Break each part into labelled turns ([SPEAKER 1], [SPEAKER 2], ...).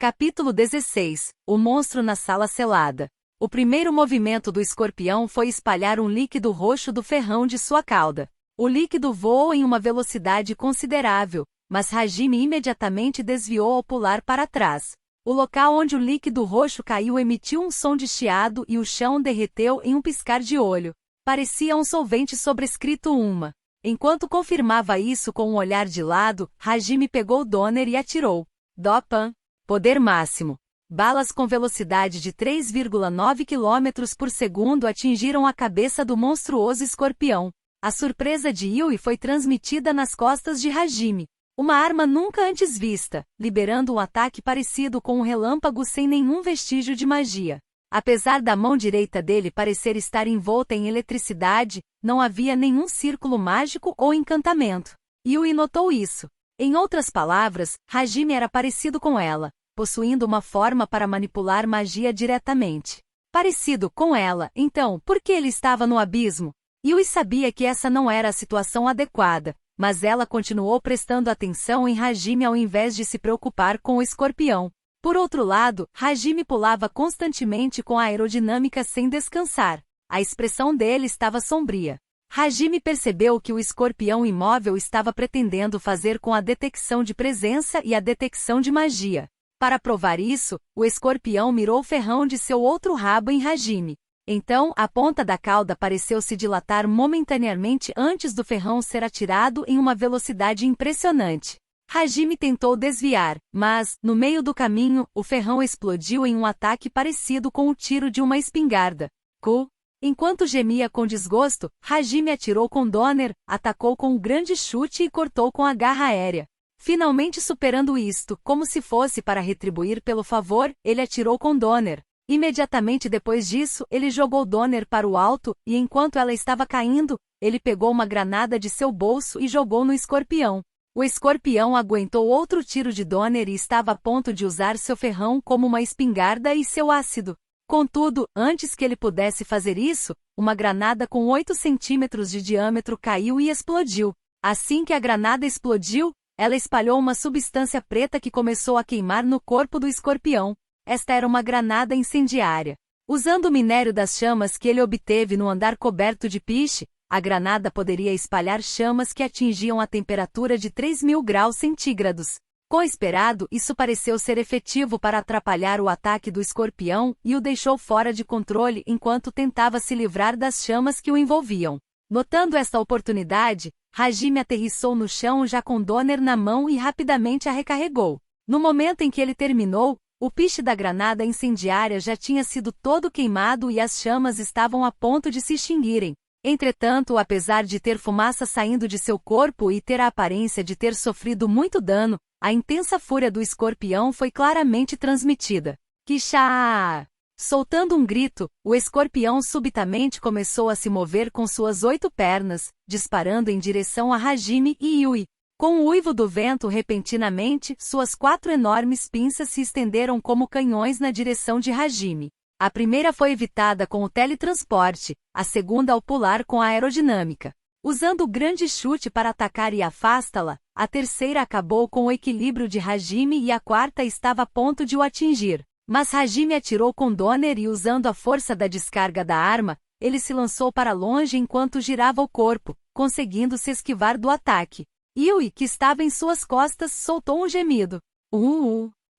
[SPEAKER 1] Capítulo 16. O monstro na sala selada. O primeiro movimento do escorpião foi espalhar um líquido roxo do ferrão de sua cauda. O líquido voou em uma velocidade considerável, mas Hajime imediatamente desviou ao pular para trás. O local onde o líquido roxo caiu emitiu um som de chiado e o chão derreteu em um piscar de olho. Parecia um solvente sobrescrito uma. Enquanto confirmava isso com um olhar de lado, Hajime pegou Donner e atirou. Dopan. Poder máximo. Balas com velocidade de 3,9 km por segundo atingiram a cabeça do monstruoso escorpião. A surpresa de Yui foi transmitida nas costas de Hajime. Uma arma nunca antes vista, liberando um ataque parecido com um relâmpago sem nenhum vestígio de magia. Apesar da mão direita dele parecer estar envolta em eletricidade, não havia nenhum círculo mágico ou encantamento. Yui notou isso. Em outras palavras, Hajime era parecido com ela, possuindo uma forma para manipular magia diretamente. Parecido com ela, então, por que ele estava no abismo? Yui sabia que essa não era a situação adequada, mas ela continuou prestando atenção em Hajime ao invés de se preocupar com o escorpião. Por outro lado, Hajime pulava constantemente com a aerodinâmica sem descansar. A expressão dele estava sombria. Hajime percebeu que o escorpião imóvel estava pretendendo fazer com a detecção de presença e a detecção de magia. Para provar isso, o escorpião mirou o ferrão de seu outro rabo em Hajime. Então, a ponta da cauda pareceu se dilatar momentaneamente antes do ferrão ser atirado em uma velocidade impressionante. Hajime tentou desviar, mas, no meio do caminho, o ferrão explodiu em um ataque parecido com o tiro de uma espingarda. Enquanto gemia com desgosto, Hajime atirou com Donner, atacou com um grande chute e cortou com a garra aérea. Finalmente superando isto, como se fosse para retribuir pelo favor, ele atirou com Donner. Imediatamente depois disso, ele jogou Donner para o alto, e enquanto ela estava caindo, ele pegou uma granada de seu bolso e jogou no escorpião. O escorpião aguentou outro tiro de Donner e estava a ponto de usar seu ferrão como uma espingarda e seu ácido. Contudo, antes que ele pudesse fazer isso, uma granada com 8 centímetros de diâmetro caiu e explodiu. Assim que a granada explodiu, ela espalhou uma substância preta que começou a queimar no corpo do escorpião. Esta era uma granada incendiária. Usando o minério das chamas que ele obteve no andar coberto de piche, a granada poderia espalhar chamas que atingiam a temperatura de 3.000 graus centígrados. Com esperado, isso pareceu ser efetivo para atrapalhar o ataque do escorpião e o deixou fora de controle enquanto tentava se livrar das chamas que o envolviam. Notando esta oportunidade, Hajime aterrissou no chão já com Donner na mão e rapidamente a recarregou. No momento em que ele terminou, o piche da granada incendiária já tinha sido todo queimado e as chamas estavam a ponto de se extinguirem. Entretanto, apesar de ter fumaça saindo de seu corpo e ter a aparência de ter sofrido muito dano, a intensa fúria do escorpião foi claramente transmitida. Kisha! Soltando um grito, o escorpião subitamente começou a se mover com suas 8 pernas, disparando em direção a Hajime e Yui. Com o uivo do vento repentinamente, suas 4 enormes pinças se estenderam como canhões na direção de Hajime. A primeira foi evitada com o teletransporte, a segunda ao pular com a aerodinâmica. Usando o grande chute para atacar e afastá-la, a terceira acabou com o equilíbrio de Hajime e a quarta estava a ponto de o atingir. Mas Hajime atirou com Donner e usando a força da descarga da arma, ele se lançou para longe enquanto girava o corpo, conseguindo se esquivar do ataque. Yui, que estava em suas costas, soltou um gemido.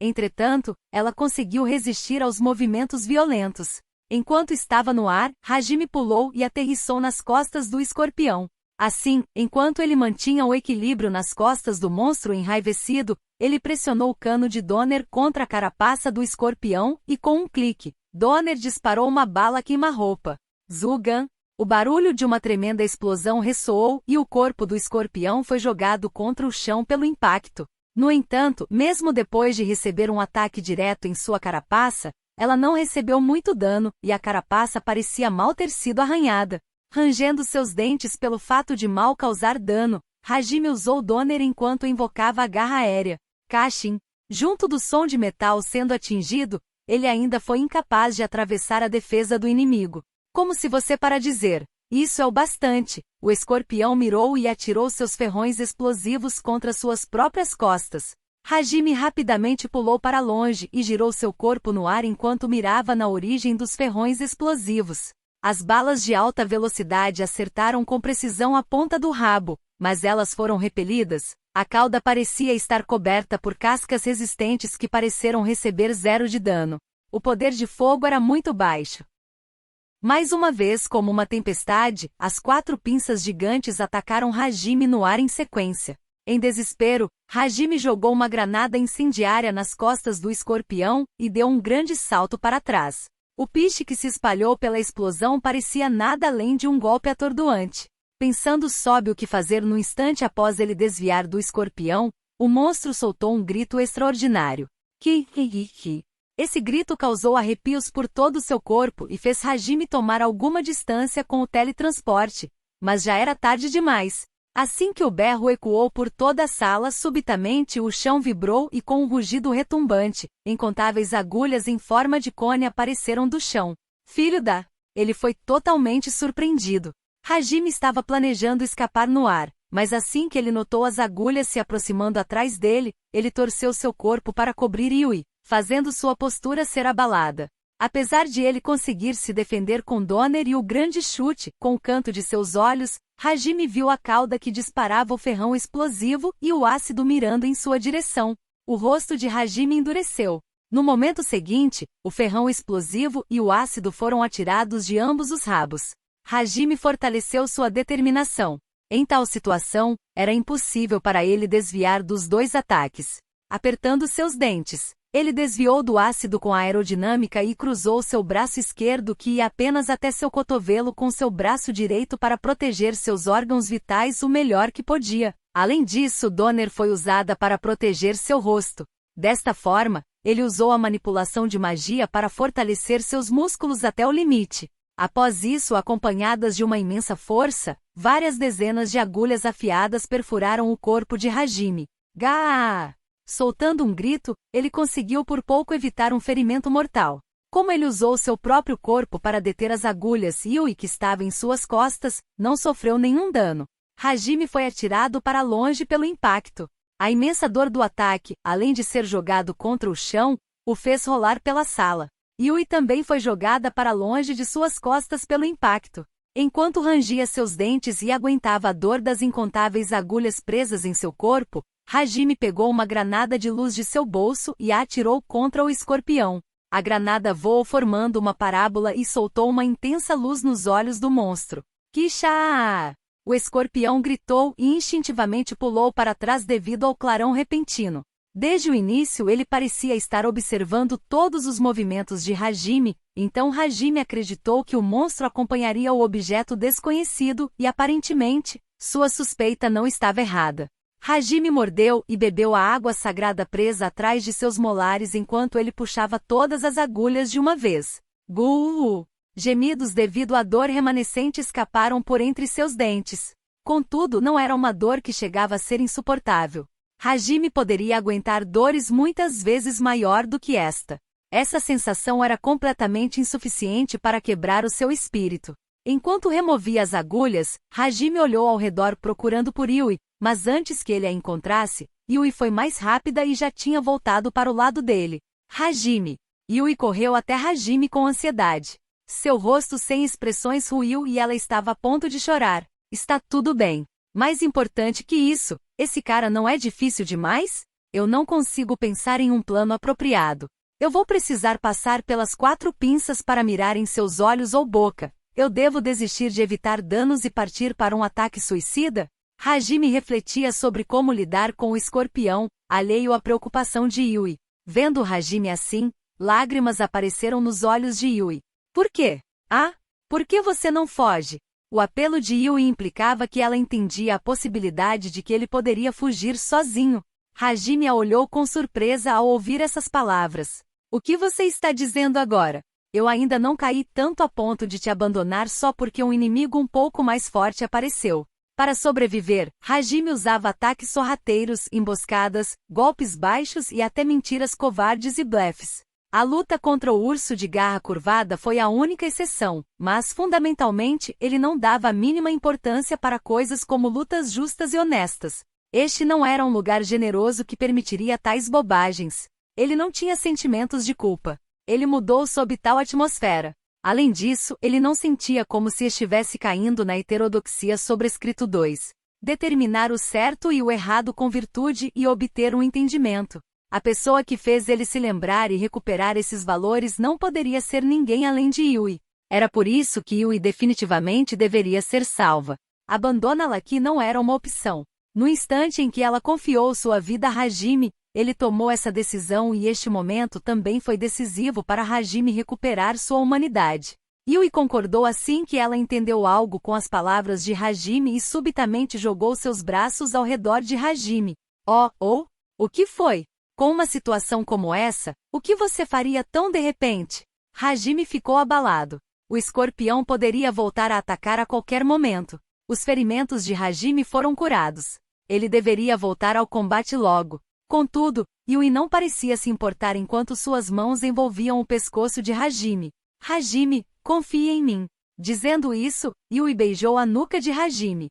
[SPEAKER 1] Entretanto, ela conseguiu resistir aos movimentos violentos. Enquanto estava no ar, Hajime pulou e aterrissou nas costas do escorpião. Assim, enquanto ele mantinha o equilíbrio nas costas do monstro enraivecido, ele pressionou o cano de Donner contra a carapaça do escorpião e com um clique, Donner disparou uma bala queima-roupa. Zugan! O barulho de uma tremenda explosão ressoou e o corpo do escorpião foi jogado contra o chão pelo impacto. No entanto, mesmo depois de receber um ataque direto em sua carapaça, ela não recebeu muito dano e a carapaça parecia mal ter sido arranhada. Rangendo seus dentes pelo fato de mal causar dano, Hajime usou Donner enquanto invocava a garra aérea. Kashin. Junto do som de metal sendo atingido, ele ainda foi incapaz de atravessar a defesa do inimigo. Como se você para dizer, isso é o bastante, o escorpião mirou e atirou seus ferrões explosivos contra suas próprias costas. Hajime rapidamente pulou para longe e girou seu corpo no ar enquanto mirava na origem dos ferrões explosivos. As balas de alta velocidade acertaram com precisão a ponta do rabo, mas elas foram repelidas. A cauda parecia estar coberta por cascas resistentes que pareceram receber 0 de dano. O poder de fogo era muito baixo. Mais uma vez, como uma tempestade, as 4 pinças gigantes atacaram Hajime no ar em sequência. Em desespero, Hajime jogou uma granada incendiária nas costas do escorpião e deu um grande salto para trás. O piche que se espalhou pela explosão parecia nada além de um golpe atordoante. Pensando sobre o que fazer no instante após ele desviar do escorpião, o monstro soltou um grito extraordinário. Ki. Esse grito causou arrepios por todo o seu corpo e fez Hajime tomar alguma distância com o teletransporte, mas já era tarde demais. Assim que o berro ecoou por toda a sala, subitamente o chão vibrou e com um rugido retumbante, incontáveis agulhas em forma de cone apareceram do chão. Filho da... Ele foi totalmente surpreendido. Hajime estava planejando escapar no ar, mas assim que ele notou as agulhas se aproximando atrás dele, ele torceu seu corpo para cobrir Yui, fazendo sua postura ser abalada. Apesar de ele conseguir se defender com Donner e o grande chute, com o canto de seus olhos, Hajime viu a cauda que disparava o ferrão explosivo e o ácido mirando em sua direção. O rosto de Hajime endureceu. No momento seguinte, o ferrão explosivo e o ácido foram atirados de ambos os rabos. Hajime fortaleceu sua determinação. Em tal situação, era impossível para ele desviar dos 2 ataques. Apertando seus dentes, ele desviou do ácido com a aerodinâmica e cruzou seu braço esquerdo que ia apenas até seu cotovelo com seu braço direito para proteger seus órgãos vitais o melhor que podia. Além disso, Donner foi usada para proteger seu rosto. Desta forma, ele usou a manipulação de magia para fortalecer seus músculos até o limite. Após isso, acompanhadas de uma imensa força, várias dezenas de agulhas afiadas perfuraram o corpo de Hajime. Gaaah! Soltando um grito, ele conseguiu por pouco evitar um ferimento mortal. Como ele usou seu próprio corpo para deter as agulhas e Yui que estava em suas costas, não sofreu nenhum dano. Hajime foi atirado para longe pelo impacto. A imensa dor do ataque, além de ser jogado contra o chão, o fez rolar pela sala. Yui também foi jogada para longe de suas costas pelo impacto. Enquanto rangia seus dentes e aguentava a dor das incontáveis agulhas presas em seu corpo, Hajime pegou uma granada de luz de seu bolso e a atirou contra o escorpião. A granada voou formando uma parábola e soltou uma intensa luz nos olhos do monstro. Kisha! O escorpião gritou e instintivamente pulou para trás devido ao clarão repentino. Desde o início ele parecia estar observando todos os movimentos de Hajime, então Hajime acreditou que o monstro acompanharia o objeto desconhecido e aparentemente, sua suspeita não estava errada. Hajime mordeu e bebeu a água sagrada presa atrás de seus molares enquanto ele puxava todas as agulhas de uma vez. Guu! Gemidos devido à dor remanescente escaparam por entre seus dentes. Contudo, não era uma dor que chegava a ser insuportável. Hajime poderia aguentar dores muitas vezes maior do que esta. Essa sensação era completamente insuficiente para quebrar o seu espírito. Enquanto removia as agulhas, Hajime olhou ao redor procurando por Yui, mas antes que ele a encontrasse, Yui foi mais rápida e já tinha voltado para o lado dele. Hajime! Yui correu até Hajime com ansiedade. Seu rosto sem expressões ruiu e ela estava a ponto de chorar. Está tudo bem. Mais importante que isso, esse cara não é difícil demais? Eu não consigo pensar em um plano apropriado. Eu vou precisar passar pelas 4 pinças para mirar em seus olhos ou boca. Eu devo desistir de evitar danos e partir para um ataque suicida? Hajime refletia sobre como lidar com o escorpião, alheio à preocupação de Yui. Vendo Hajime assim, lágrimas apareceram nos olhos de Yui. Por quê? Por que você não foge? O apelo de Yui implicava que ela entendia a possibilidade de que ele poderia fugir sozinho. Hajime a olhou com surpresa ao ouvir essas palavras. O que você está dizendo agora? Eu ainda não caí tanto a ponto de te abandonar só porque um inimigo um pouco mais forte apareceu. Para sobreviver, Hajime usava ataques sorrateiros, emboscadas, golpes baixos e até mentiras covardes e blefes. A luta contra o urso de garra curvada foi a única exceção, mas fundamentalmente ele não dava a mínima importância para coisas como lutas justas e honestas. Este não era um lugar generoso que permitiria tais bobagens. Ele não tinha sentimentos de culpa. Ele mudou sob tal atmosfera. Além disso, ele não sentia como se estivesse caindo na heterodoxia sobrescrito 2. Determinar o certo e o errado com virtude e obter um entendimento. A pessoa que fez ele se lembrar e recuperar esses valores não poderia ser ninguém além de Yui. Era por isso que Yui definitivamente deveria ser salva. Abandona-la que não era uma opção. No instante em que ela confiou sua vida a Hajime, ele tomou essa decisão e este momento também foi decisivo para Hajime recuperar sua humanidade. Yui concordou assim que ela entendeu algo com as palavras de Hajime e subitamente jogou seus braços ao redor de Hajime. O que foi? Com uma situação como essa, o que você faria tão de repente? Hajime ficou abalado. O escorpião poderia voltar a atacar a qualquer momento. Os ferimentos de Hajime foram curados. Ele deveria voltar ao combate logo. Contudo, Yui não parecia se importar enquanto suas mãos envolviam o pescoço de Hajime. Hajime, confie em mim. Dizendo isso, Yui beijou a nuca de Hajime.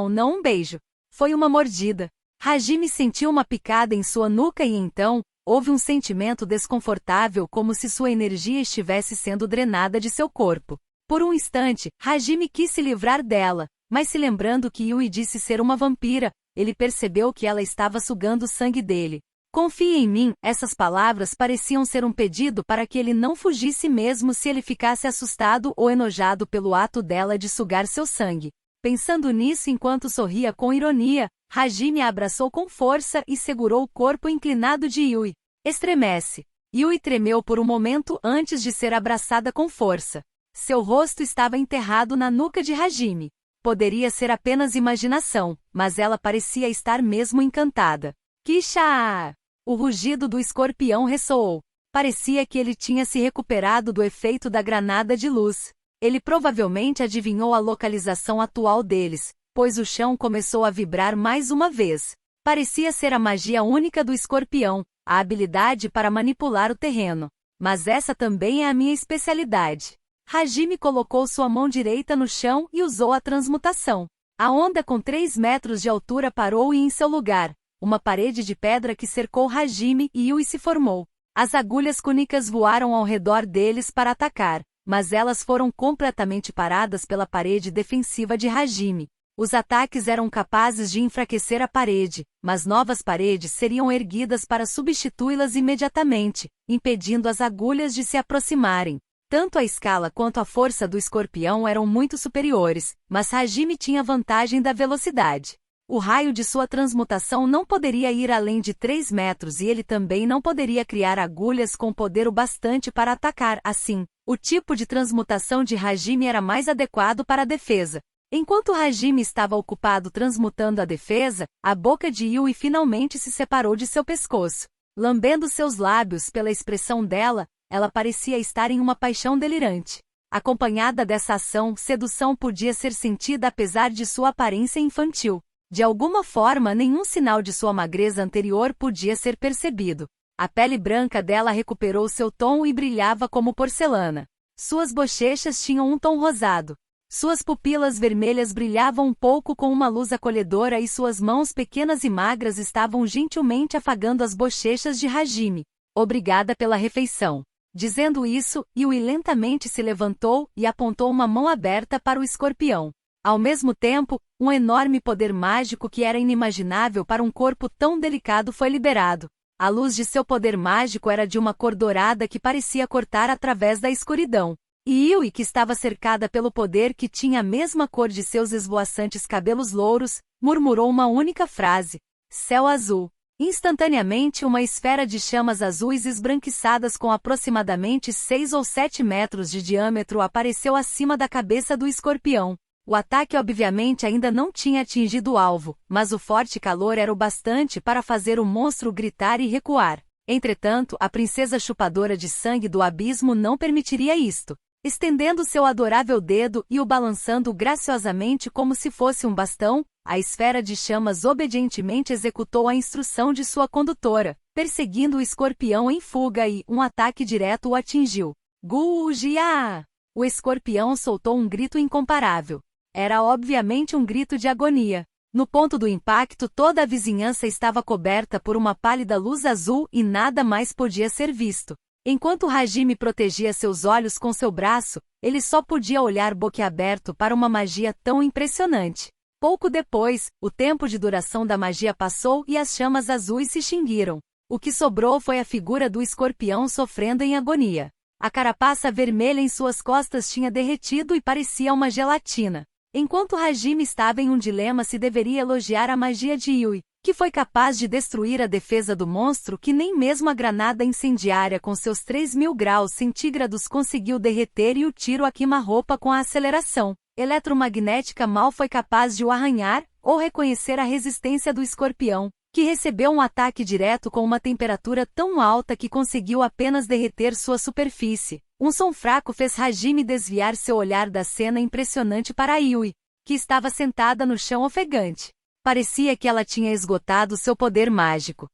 [SPEAKER 1] Não um beijo. Foi uma mordida. Hajime sentiu uma picada em sua nuca e então, houve um sentimento desconfortável como se sua energia estivesse sendo drenada de seu corpo. Por um instante, Hajime quis se livrar dela, mas se lembrando que Yui disse ser uma vampira, ele percebeu que ela estava sugando o sangue dele. Confie em mim, essas palavras pareciam ser um pedido para que ele não fugisse mesmo se ele ficasse assustado ou enojado pelo ato dela de sugar seu sangue. Pensando nisso enquanto sorria com ironia, Hajime a abraçou com força e segurou o corpo inclinado de Yui. Estremece. Yui tremeu por um momento antes de ser abraçada com força. Seu rosto estava enterrado na nuca de Hajime. Poderia ser apenas imaginação, mas ela parecia estar mesmo encantada. Kisha! O rugido do escorpião ressoou. Parecia que ele tinha se recuperado do efeito da granada de luz. Ele provavelmente adivinhou a localização atual deles, pois o chão começou a vibrar mais uma vez. Parecia ser a magia única do escorpião, a habilidade para manipular o terreno. Mas essa também é a minha especialidade. Hajime colocou sua mão direita no chão e usou a transmutação. A onda com 3 metros de altura parou e em seu lugar, uma parede de pedra que cercou Hajime e Yui se formou. As agulhas cúnicas voaram ao redor deles para atacar, mas elas foram completamente paradas pela parede defensiva de Hajime. Os ataques eram capazes de enfraquecer a parede, mas novas paredes seriam erguidas para substituí-las imediatamente, impedindo as agulhas de se aproximarem. Tanto a escala quanto a força do escorpião eram muito superiores, mas Hajime tinha vantagem da velocidade. O raio de sua transmutação não poderia ir além de 3 metros e ele também não poderia criar agulhas com poder o bastante para atacar. Assim, o tipo de transmutação de Hajime era mais adequado para a defesa. Enquanto Hajime estava ocupado transmutando a defesa, a boca de Yui finalmente se separou de seu pescoço. Lambendo seus lábios pela expressão dela, ela parecia estar em uma paixão delirante. Acompanhada dessa ação, sedução podia ser sentida apesar de sua aparência infantil. De alguma forma, nenhum sinal de sua magreza anterior podia ser percebido. A pele branca dela recuperou seu tom e brilhava como porcelana. Suas bochechas tinham um tom rosado. Suas pupilas vermelhas brilhavam um pouco com uma luz acolhedora e suas mãos pequenas e magras estavam gentilmente afagando as bochechas de Hajime. Obrigada pela refeição. Dizendo isso, Yui lentamente se levantou e apontou uma mão aberta para o escorpião. Ao mesmo tempo, um enorme poder mágico que era inimaginável para um corpo tão delicado foi liberado. A luz de seu poder mágico era de uma cor dourada que parecia cortar através da escuridão. E Yui, que estava cercada pelo poder que tinha a mesma cor de seus esvoaçantes cabelos louros, murmurou uma única frase: céu azul. Instantaneamente uma esfera de chamas azuis esbranquiçadas com aproximadamente 6 ou 7 metros de diâmetro apareceu acima da cabeça do escorpião. O ataque obviamente ainda não tinha atingido o alvo, mas o forte calor era o bastante para fazer o monstro gritar e recuar. Entretanto, a princesa chupadora de sangue do abismo não permitiria isto. Estendendo seu adorável dedo e o balançando graciosamente como se fosse um bastão, a esfera de chamas obedientemente executou a instrução de sua condutora, perseguindo o escorpião em fuga e um ataque direto o atingiu. Gujia! O escorpião soltou um grito incomparável. Era obviamente um grito de agonia. No ponto do impacto, toda a vizinhança estava coberta por uma pálida luz azul e nada mais podia ser visto. Enquanto Hajime protegia seus olhos com seu braço, ele só podia olhar boquiaberto para uma magia tão impressionante. Pouco depois, o tempo de duração da magia passou e as chamas azuis se extinguiram. O que sobrou foi a figura do escorpião sofrendo em agonia. A carapaça vermelha em suas costas tinha derretido e parecia uma gelatina. Enquanto Hajime estava em um dilema se deveria elogiar a magia de Yui, que foi capaz de destruir a defesa do monstro que nem mesmo a granada incendiária com seus 3.000 graus centígrados conseguiu derreter e o tiro a queima-roupa com a aceleração eletromagnética mal foi capaz de o arranhar, ou reconhecer a resistência do escorpião, que recebeu um ataque direto com uma temperatura tão alta que conseguiu apenas derreter sua superfície. Um som fraco fez Hajime desviar seu olhar da cena impressionante para Yui, que estava sentada no chão ofegante. Parecia que ela tinha esgotado seu poder mágico.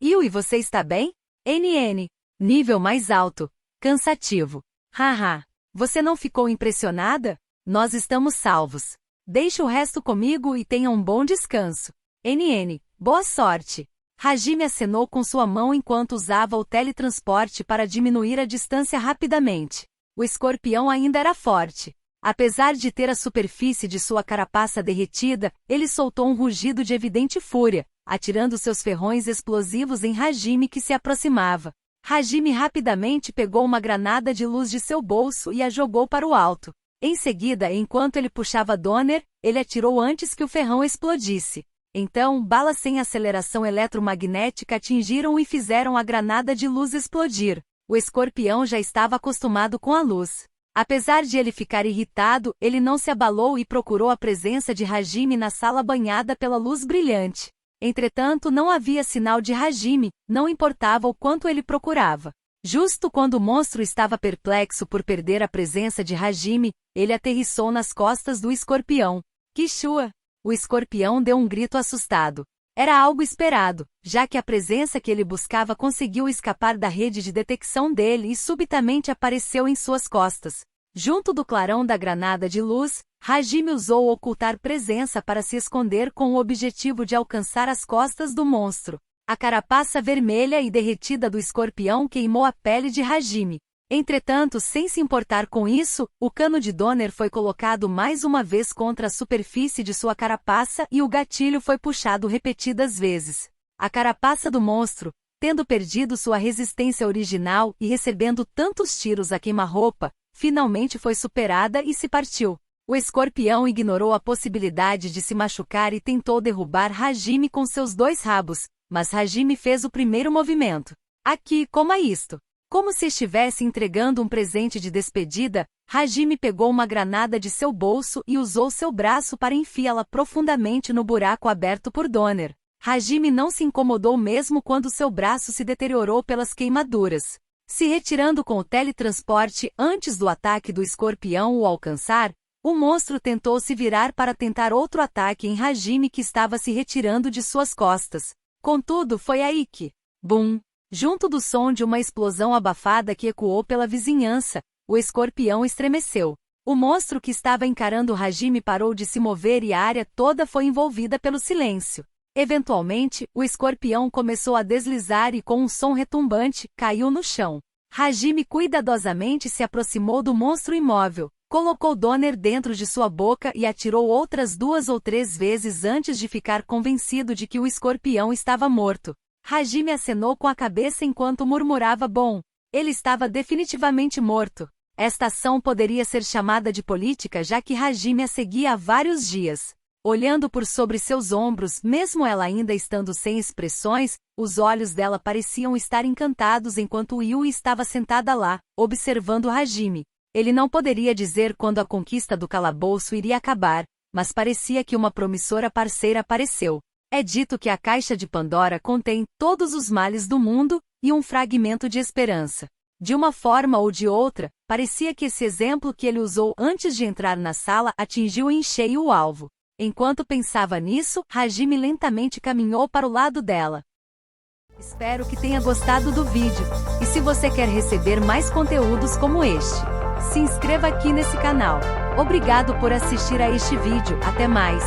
[SPEAKER 1] Yui, você está bem? NN. Nível mais alto. Cansativo. Haha. Você não ficou impressionada? Nós estamos salvos. Deixe o resto comigo e tenha um bom descanso. NN. Boa sorte. Hajime acenou com sua mão enquanto usava o teletransporte para diminuir a distância rapidamente. O escorpião ainda era forte. Apesar de ter a superfície de sua carapaça derretida, ele soltou um rugido de evidente fúria, atirando seus ferrões explosivos em Hajime que se aproximava. Hajime rapidamente pegou uma granada de luz de seu bolso e a jogou para o alto. Em seguida, enquanto ele puxava Donner, ele atirou antes que o ferrão explodisse. Então, balas sem aceleração eletromagnética atingiram e fizeram a granada de luz explodir. O escorpião já estava acostumado com a luz. Apesar de ele ficar irritado, ele não se abalou e procurou a presença de Hajime na sala banhada pela luz brilhante. Entretanto, não havia sinal de Hajime, não importava o quanto ele procurava. Justo quando o monstro estava perplexo por perder a presença de Hajime, ele aterrissou nas costas do escorpião. Quixua! O escorpião deu um grito assustado. Era algo esperado, já que a presença que ele buscava conseguiu escapar da rede de detecção dele e subitamente apareceu em suas costas. Junto do clarão da granada de luz, Hajime usou ocultar presença para se esconder com o objetivo de alcançar as costas do monstro. A carapaça vermelha e derretida do escorpião queimou a pele de Hajime. Entretanto, sem se importar com isso, o cano de Donner foi colocado mais uma vez contra a superfície de sua carapaça e o gatilho foi puxado repetidas vezes. A carapaça do monstro, tendo perdido sua resistência original e recebendo tantos tiros a queima-roupa, finalmente foi superada e se partiu. O escorpião ignorou a possibilidade de se machucar e tentou derrubar Hajime com seus 2 rabos, mas Hajime fez o primeiro movimento. Aqui, coma isto. Como se estivesse entregando um presente de despedida, Hajime pegou uma granada de seu bolso e usou seu braço para enfiá-la profundamente no buraco aberto por Donner. Hajime não se incomodou mesmo quando seu braço se deteriorou pelas queimaduras. Se retirando com o teletransporte antes do ataque do escorpião o alcançar, o monstro tentou se virar para tentar outro ataque em Hajime que estava se retirando de suas costas. Contudo, foi aí que, bum! Junto do som de uma explosão abafada que ecoou pela vizinhança, o escorpião estremeceu. O monstro que estava encarando Hajime parou de se mover e a área toda foi envolvida pelo silêncio. Eventualmente, o escorpião começou a deslizar e com um som retumbante, caiu no chão. Hajime cuidadosamente se aproximou do monstro imóvel, colocou Donner dentro de sua boca e atirou outras 2 ou 3 vezes antes de ficar convencido de que o escorpião estava morto. Hajime acenou com a cabeça enquanto murmurava bom. Ele estava definitivamente morto. Esta ação poderia ser chamada de política já que Hajime a seguia há vários dias. Olhando por sobre seus ombros, mesmo ela ainda estando sem expressões, os olhos dela pareciam estar encantados enquanto Yui estava sentada lá, observando Hajime. Ele não poderia dizer quando a conquista do calabouço iria acabar, mas parecia que uma promissora parceira apareceu. É dito que a caixa de Pandora contém todos os males do mundo e um fragmento de esperança. De uma forma ou de outra, parecia que esse exemplo que ele usou antes de entrar na sala atingiu em cheio o alvo. Enquanto pensava nisso, Hajime lentamente caminhou para o lado dela. Espero que tenha gostado do vídeo. E se você quer receber mais conteúdos como este, Se inscreva aqui nesse canal. Obrigado por assistir a este vídeo, até mais!